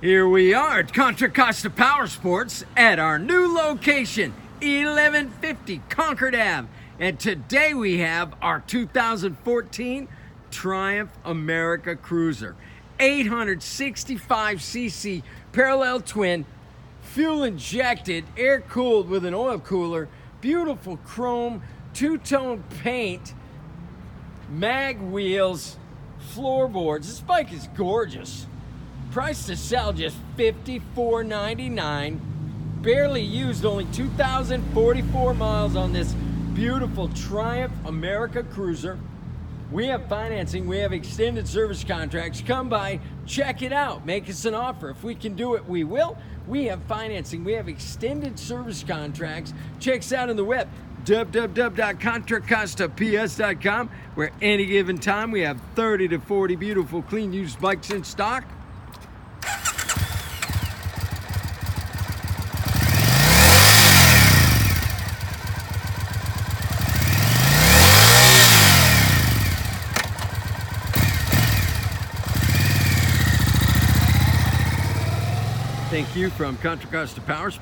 Here we are at Contra Costa Powersports at our new location, 1150 Concord Ave. And today we have our 2014 Triumph America Cruiser. 865cc parallel twin, fuel injected, air cooled with an oil cooler, beautiful chrome, two-tone paint, mag wheels, floorboards. This bike is gorgeous. Price to sell just $54.99. Barely used, only 2,044 miles on this beautiful Triumph America Cruiser. We have financing, we have extended service contracts. Come by, check it out, make us an offer. If we can do it, we will. We have financing, we have extended service contracts. Check us out on the web, www.contracostaps.com, where any given time we have 30 to 40 beautiful clean used bikes in stock. Thank you from Contra Costa Powersports.